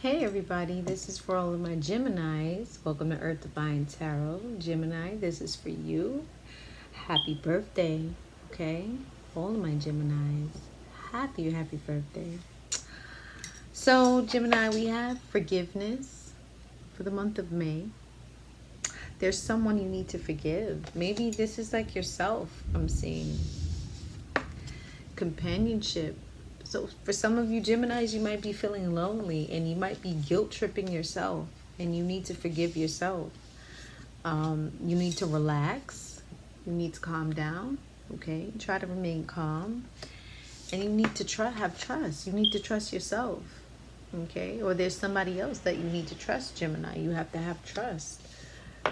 Hey everybody, this is for all of my Geminis. Welcome to Earth Divine Tarot. Gemini, this is for you. Happy birthday, okay? All of my Geminis. Happy birthday. So, Gemini, we have forgiveness for the month of May. There's someone you need to forgive. Maybe this is like yourself, I'm seeing. Companionship. So for some of you Geminis, you might be feeling lonely and you might be guilt tripping yourself, and you need to forgive yourself. You need to relax. You need to calm down. Okay, try to remain calm, and you need to have trust. You need to trust yourself. Okay, or there's somebody else that you need to trust, Gemini. You have to have trust.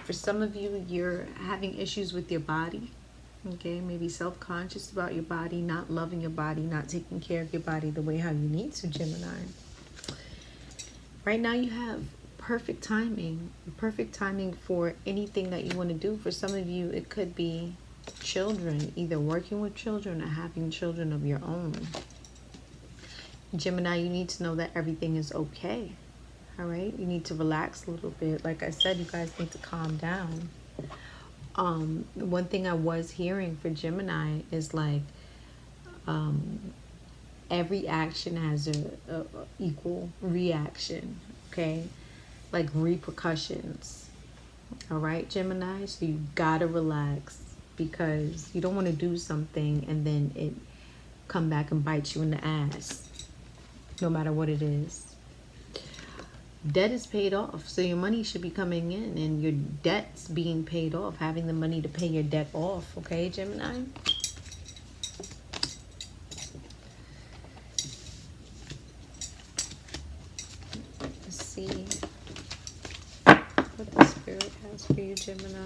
For some of you, you're having issues with your body. Okay, maybe self-conscious about your body, not loving your body, not taking care of your body the way how you need to, Gemini. Right now you have perfect timing for anything that you want to do. For some of you, it could be children, either working with children or having children of your own. Gemini, you need to know that everything is okay. All right, you need to relax a little bit. Like I said, you guys need to calm down. One thing I was hearing for Gemini is like every action has a equal reaction, okay? Like repercussions. All right, Gemini, so you gotta relax, because you don't want to do something and then it come back and bite you in the ass, no matter what it is. Debt is paid off, so your money should be coming in and your debt's being paid off, having the money to pay your debt off. Okay, Gemini? Let's see what the Spirit has for you, Gemini.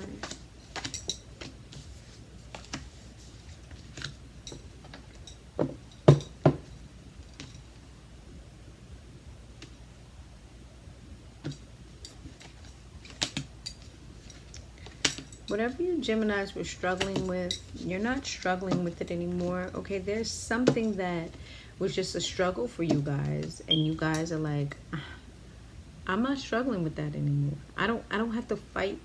Whatever you Geminis were struggling with, you're not struggling with it anymore. Okay, there's something that was just a struggle for you guys, and you guys are like, I'm not struggling with that anymore. I don't have to fight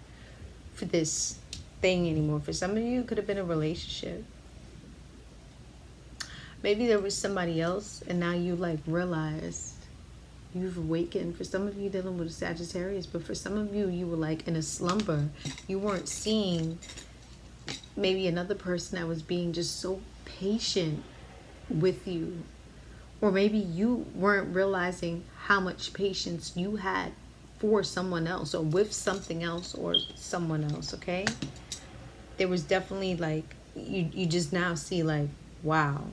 for this thing anymore. For some of you, it could have been a relationship. Maybe there was somebody else, and now you like realize you've awakened. For some of you dealing with a Sagittarius, but for some of you, you were like in a slumber. You weren't seeing maybe another person that was being just so patient with you. Or maybe you weren't realizing how much patience you had for someone else or with something else or someone else, okay? There was definitely like, you just now see like, wow.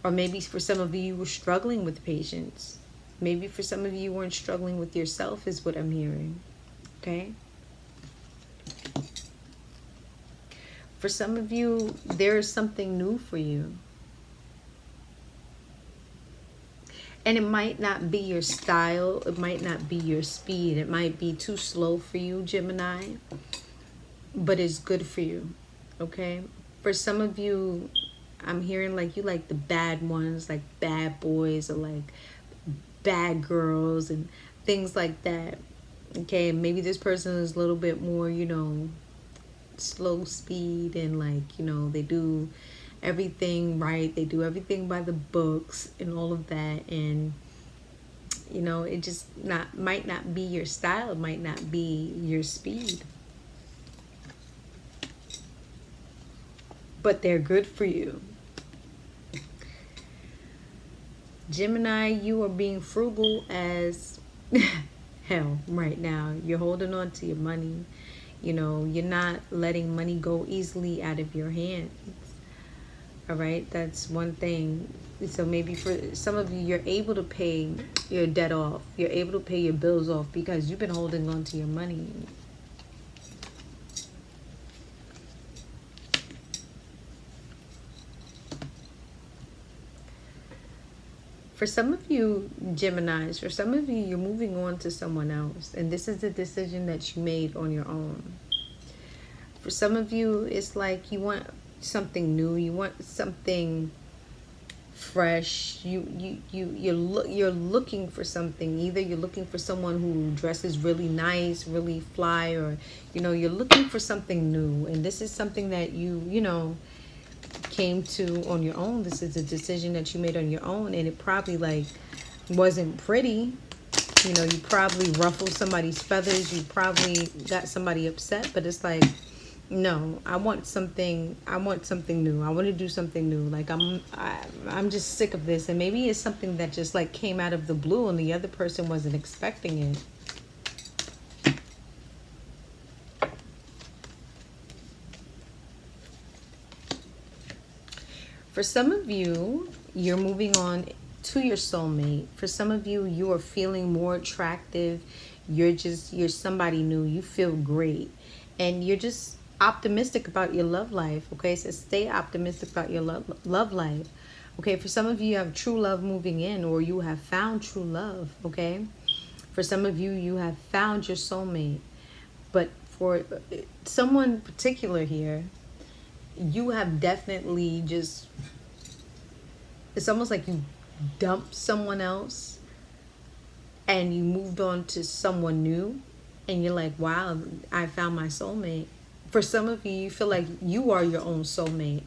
Or maybe for some of you, you were struggling with patience. Maybe for some of you weren't struggling with yourself, is what I'm hearing. Okay? For some of you, there is something new for you. And it might not be your style. It might not be your speed. It might be too slow for you, Gemini. But it's good for you. Okay? For some of you, I'm hearing like you like the bad ones, like bad boys, or like bad girls and things like that. Okay, maybe this person is a little bit more, you know, slow speed, and like, you know, they do everything right, they do everything by the books and all of that, and you know, it just might not be your style, it might not be your speed, but they're good for you. Gemini, you are being frugal as hell right now. You're holding on to your money. You know, you're not letting money go easily out of your hands. All right, that's one thing. So maybe for some of you, you're able to pay your debt off. You're able to pay your bills off because you've been holding on to your money. For some of you Geminis, for some of you, you're moving on to someone else. And this is a decision that you made on your own. For some of you, it's like you want something new. You want something fresh. You're looking for something. Either you're looking for someone who dresses really nice, really fly, or you're looking for something new. And this is something that you came to on your own. This is a decision that you made on your own, and it probably like wasn't pretty. You probably ruffled somebody's feathers. You probably got somebody upset, but it's like, no, I want something new. I want to do something new. Like I'm just sick of this. And maybe it's something that just like came out of the blue and the other person wasn't expecting it. For some of you, you're moving on to your soulmate. For some of you, you are feeling more attractive. You're somebody new. You feel great. And you're just optimistic about your love life. Okay, so stay optimistic about your love life. Okay, for some of you, you have true love moving in, or you have found true love. Okay, for some of you, you have found your soulmate. But for someone particular here, you have definitely just, it's almost like you dumped someone else and you moved on to someone new, and you're like, wow, I found my soulmate. For some of you, you feel like you are your own soulmate.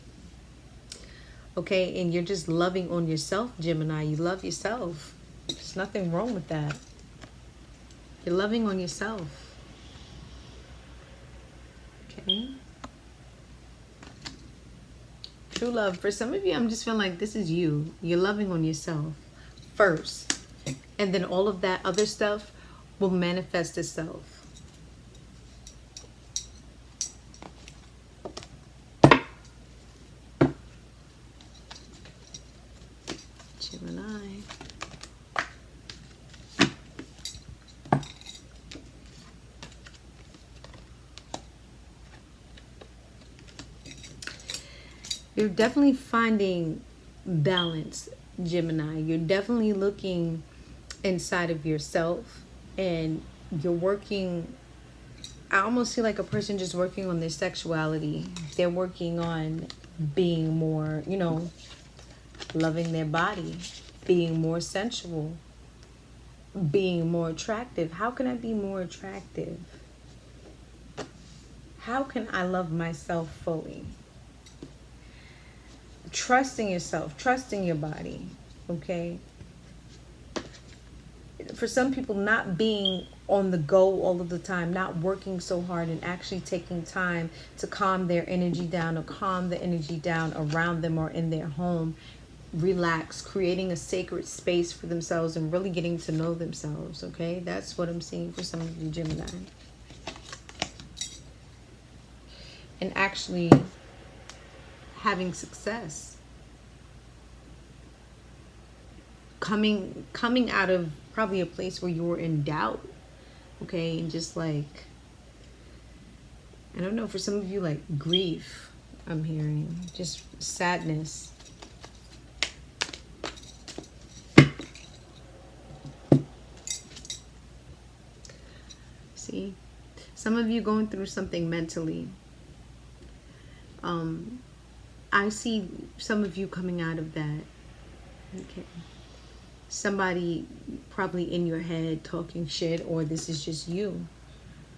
Okay, and you're just loving on yourself, Gemini. You love yourself. There's nothing wrong with that. You're loving on yourself. Okay. True love. For some of you, I'm just feeling like this is you. You're loving on yourself first. And then all of that other stuff will manifest itself. Gemini. You're definitely finding balance, Gemini. You're definitely looking inside of yourself, and you're working. I almost feel like a person just working on their sexuality. They're working on being more, loving their body, being more sensual, being more attractive. How can I be more attractive? How can I love myself fully? Trusting yourself, trusting your body, okay? For some people, not being on the go all of the time, not working so hard, and actually taking time to calm their energy down, or calm the energy down around them or in their home, relax, creating a sacred space for themselves and really getting to know themselves, okay? That's what I'm seeing for some of you, Gemini. And actually having success, coming out of probably a place where you were in doubt, okay, and just like, I don't know, for some of you, like grief, I'm hearing just sadness. See, some of you going through something mentally. I see some of you coming out of that. Okay. Somebody probably in your head talking shit, or this is just you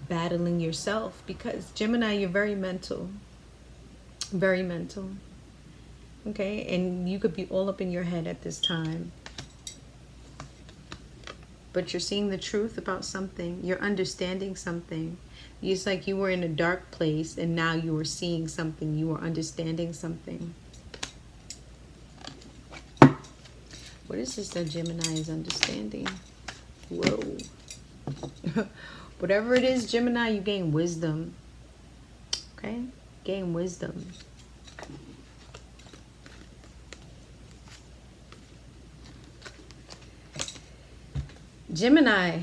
battling yourself, because Gemini, you're very mental. Very mental. Okay? And you could be all up in your head at this time. But you're seeing the truth about something. You're understanding something. It's like you were in a dark place and now you were seeing something. You were understanding something. What is this that Gemini is understanding? Whoa. Whatever it is, Gemini, you gain wisdom. Okay? Gain wisdom. Gemini.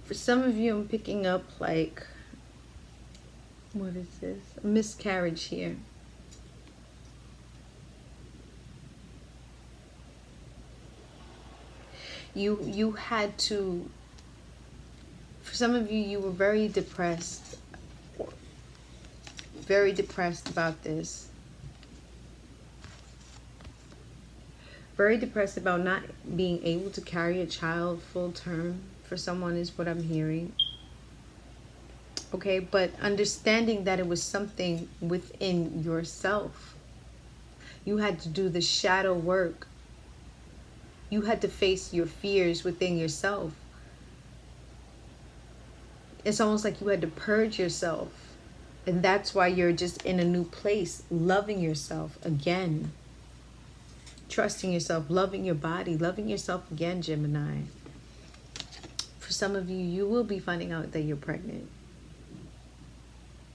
For some of you, I'm picking up like, what is this? A miscarriage here. You had to, for some of you, you were very depressed. very depressed about this. Very depressed about not being able to carry a child full term for someone is what I'm hearing. Okay, but understanding that it was something within yourself. You had to do the shadow work. You had to face your fears within yourself. It's almost like you had to purge yourself. And that's why you're just in a new place, loving yourself again. Trusting yourself, loving your body, loving yourself again, Gemini. For some of you, you will be finding out that you're pregnant.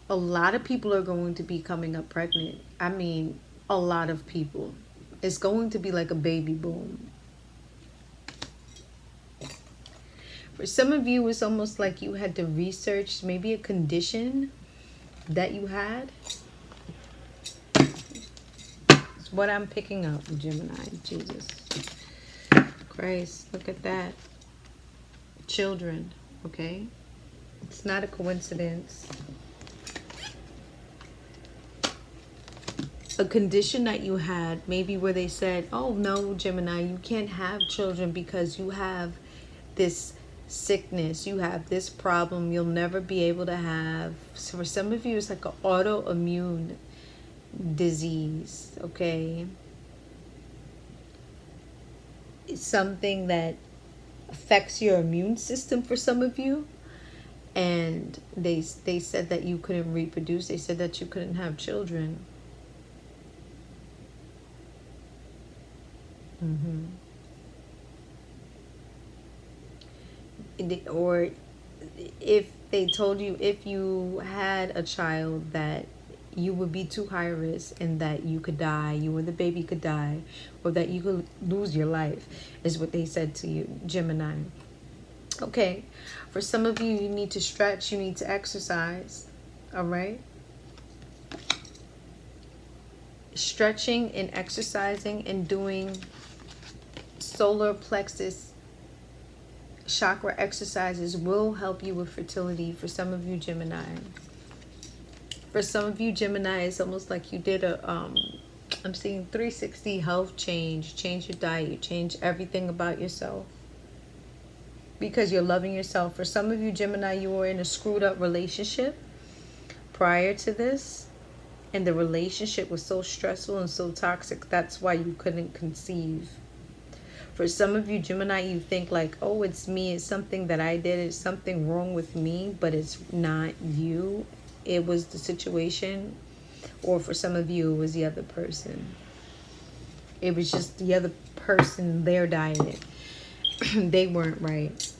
A lot of people are going to be coming up pregnant. I mean, a lot of people. It's going to be like a baby boom. For some of you, it's almost like you had to research maybe a condition that you had. It's what I'm picking up, Gemini. Jesus Christ, look at that. Children, okay? It's not a coincidence. A condition that you had, maybe where they said, oh no, Gemini, you can't have children because you have this sickness, you have this problem you'll never be able to have. So for some of you, it's like an autoimmune disease, okay? It's something that affects your immune system for some of you. And they said that you couldn't reproduce. They said that you couldn't have children. Or if they told you if you had a child that you would be too high risk and that you could die, you or the baby could die, or that you could lose your life, is what they said to you, Gemini. Okay, for some of you, you need to stretch, you need to exercise, all right? Stretching and exercising and doing solar plexus chakra exercises will help you with fertility for some of you, Gemini. For some of you, Gemini, it's almost like you did a, I'm seeing 360 health change. Change your diet, change everything about yourself. Because you're loving yourself. For some of you, Gemini, you were in a screwed up relationship prior to this. And the relationship was so stressful and so toxic. That's why you couldn't conceive. For some of you, Gemini, you think like, oh, it's me. It's something that I did. It's something wrong with me. But it's not you. It was the situation. Or for some of you, it was the other person. It was just the other person, their diet. They weren't right.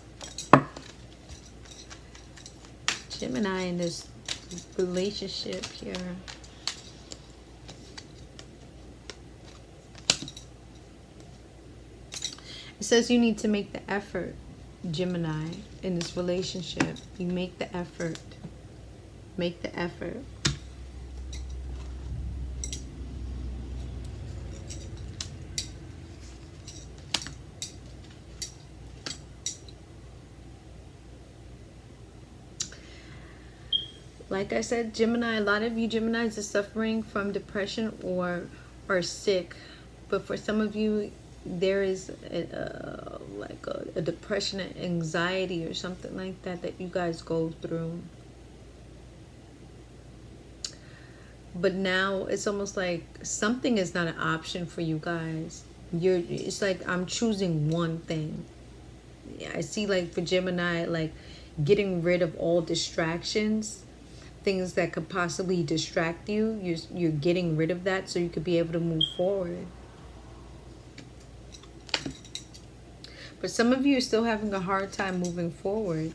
Gemini in this relationship here. It says you need to make the effort, Gemini, in this relationship. You make the effort. Make the effort. Like I said, Gemini, a lot of you Geminis are suffering from depression or are sick. But for some of you, there is like a depression and anxiety or something like that that you guys go through. But now it's almost like something is not an option for you guys. It's like I'm choosing one thing. I see like for Gemini, like getting rid of all distractions. Things that could possibly distract you, you're getting rid of that so you could be able to move forward. But some of you are still having a hard time moving forward.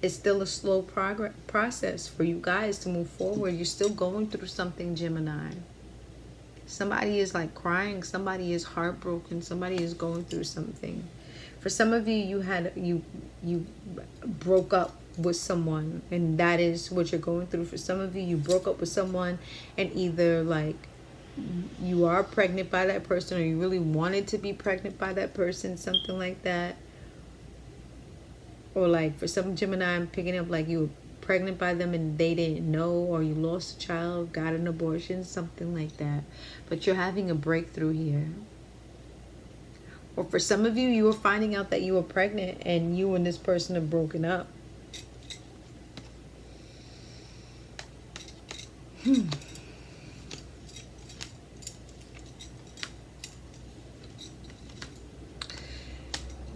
It's still a slow process for you guys to move forward. You're still going through something, Gemini. Somebody is like crying. Somebody is heartbroken. Somebody is going through something. For some of you, you broke up with someone, and that is what you're going through. For some of you, you broke up with someone, and either like you are pregnant by that person, or you really wanted to be pregnant by that person, something like that. Or like for some Gemini, I'm picking up like you were pregnant by them and they didn't know, or you lost a child, got an abortion, something like that. But you're having a breakthrough here. Or for some of you, you were finding out that you were pregnant and you and this person have broken up.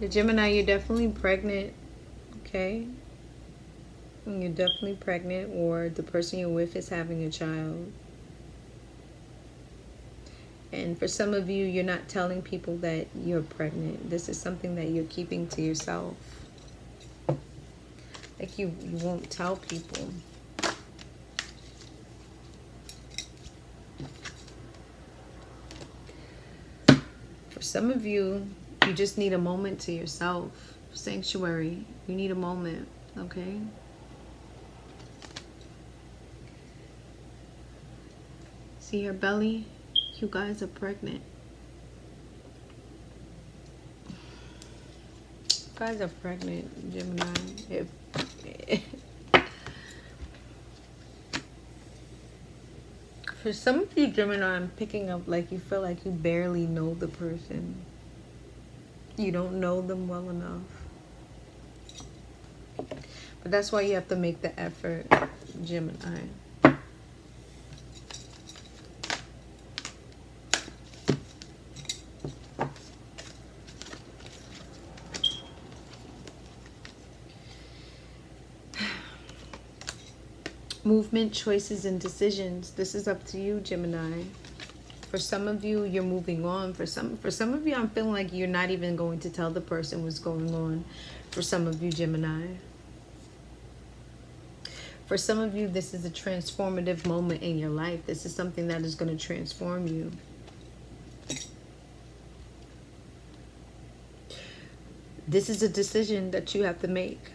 The Gemini, you're definitely pregnant, okay? You're definitely pregnant, or the person you're with is having a child. And for some of you, you're not telling people that you're pregnant. This is something that you're keeping to yourself. Like you won't tell people. For some of you, you just need a moment to yourself. Sanctuary. You need a moment, okay? See your belly? You guys are pregnant. You guys are pregnant, Gemini. For some of you, Gemini, I'm picking up like you feel like you barely know the person. You don't know them well enough. But that's why you have to make the effort, Gemini. Movement, choices, and decisions. This is up to you, Gemini. For some of you, you're moving on. For some of you, I'm feeling like you're not even going to tell the person what's going on. For some of you, Gemini. For some of you, this is a transformative moment in your life. This is something that is going to transform you. This is a decision that you have to make.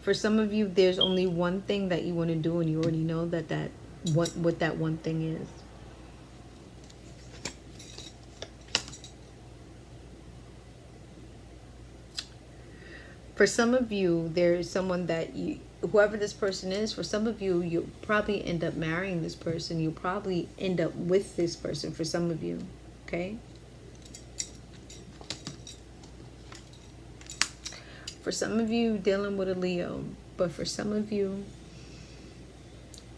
For some of you, there's only one thing that you want to do, and you already know what that one thing is. For some of you, there is someone that whoever this person is, for some of you, you'll probably end up marrying this person. You'll probably end up with this person for some of you, okay? For some of you, dealing with a Leo. But for some of you,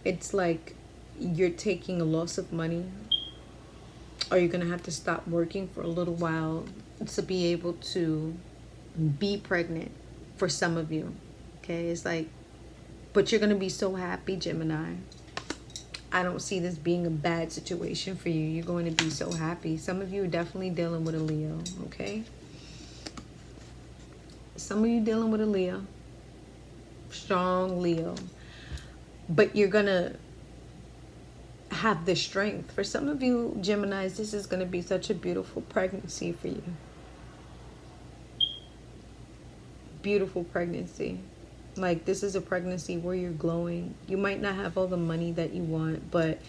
it's like you're taking a loss of money. Or you're going to have to stop working for a little while to be able to be pregnant for some of you. Okay, it's like, but you're going to be so happy, Gemini. I don't see this being a bad situation for you. You're going to be so happy. Some of you are definitely dealing with a Leo, okay? Some of you dealing with a Leo. Strong Leo. But you're going to have the strength. For some of you, Geminis, this is going to be such a beautiful pregnancy for you. Beautiful pregnancy. Like, this is a pregnancy where you're glowing. You might not have all the money that you want, but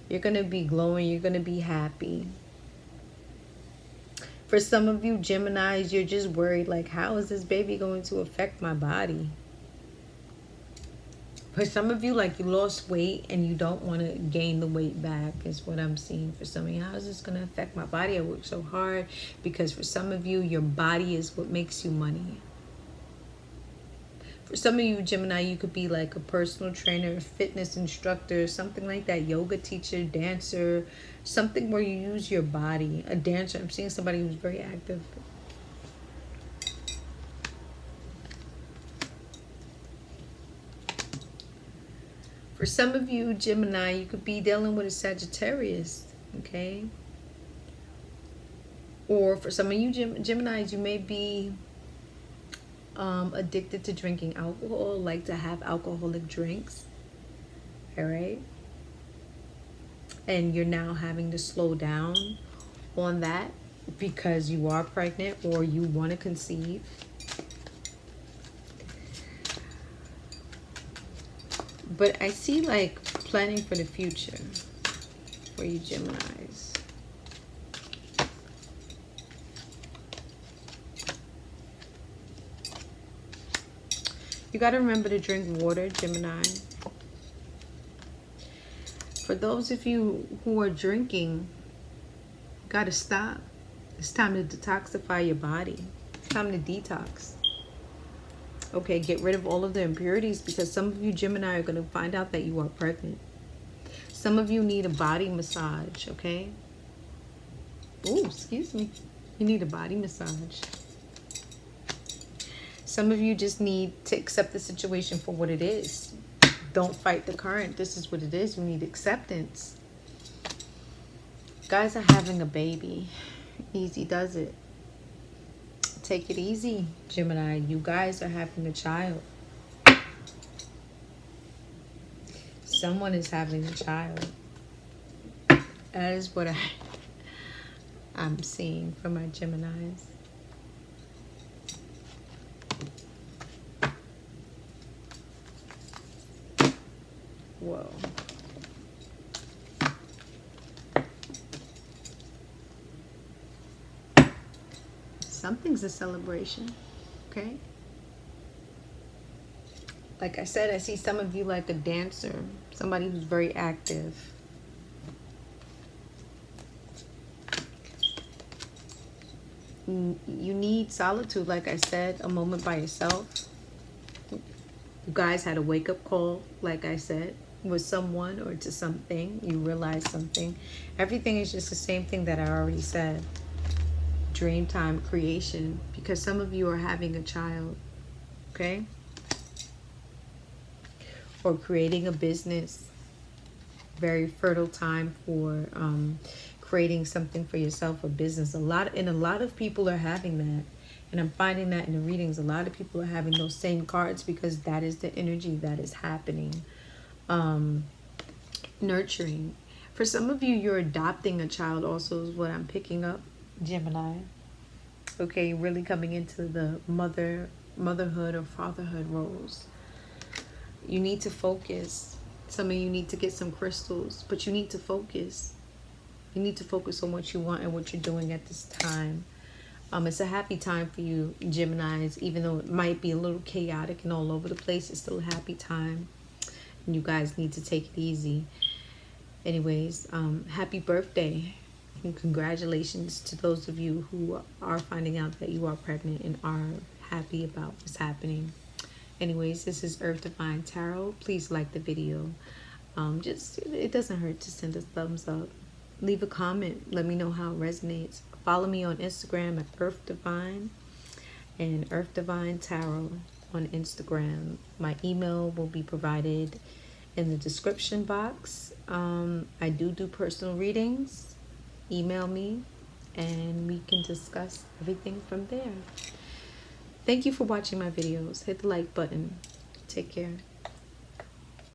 you're going to be glowing. You're going to be happy. For some of you, Geminis, you're just worried, like, how is this baby going to affect my body? For some of you, like, you lost weight and you don't want to gain the weight back is what I'm seeing for some of you. How is this going to affect my body? I work so hard. Because for some of you, your body is what makes you money. For some of you, Gemini, you could be like a personal trainer, fitness instructor, something like that, yoga teacher, dancer, something where you use your body. A dancer. I'm seeing somebody who's very active. For some of you, Gemini, you could be dealing with a Sagittarius, okay? Or for some of you, Geminis, you may be addicted to drinking alcohol, like to have alcoholic drinks, all right? And you're now having to slow down on that because you are pregnant or you want to conceive. But I see like planning for the future for you Geminis. You got to remember to drink water, Gemini. For those of you who are drinking, got to stop. It's time to detoxify your body. It's time to detox. Okay, get rid of all of the impurities, because some of you Gemini are going to find out that you are pregnant. Some of you need a body massage, okay? Oh, excuse me. You need a body massage. Some of you just need to accept the situation for what it is. Don't fight the current. This is what it is. You need acceptance. Guys are having a baby. Easy does it. Take it easy, Gemini. You guys are having a child. Someone is having a child. That is what I'm seeing for my Geminis. Whoa. Something's a celebration, okay? Like I said, I see some of you like a dancer, somebody who's very active. You need solitude, like I said, a moment by yourself. You guys had a wake-up call, like I said, with someone or to something. You realize something. Everything is just the same thing that I already said. Dream time creation, because some of you are having a child, okay? Or creating a business. Very fertile time for creating something for yourself, a business. A lot of people are having that. And I'm finding that in the readings, a lot of people are having those same cards, because that is the energy that is happening. Nurturing. For some of you, you're adopting a child also, is what I'm picking up, Gemini. Okay, really coming into the motherhood or fatherhood roles. You need to focus. Some of you need to get some crystals, but you need to focus. You need to focus on what you want and what you're doing at this time. It's a happy time for you, Geminis, even though it might be a little chaotic and all over the place. It's still a happy time. And you guys need to take it easy. Anyways, happy birthday. And congratulations to those of you who are finding out that you are pregnant and are happy about what's happening. Anyways, this is Earth Divine Tarot. Please like the video. It doesn't hurt to send a thumbs up. Leave a comment. Let me know how it resonates. Follow me on Instagram at Earth Divine and Earth Divine Tarot on Instagram. My email will be provided in the description box. I do personal readings. Email me and we can discuss everything from there. Thank you for watching my videos. Hit the like button. Take care.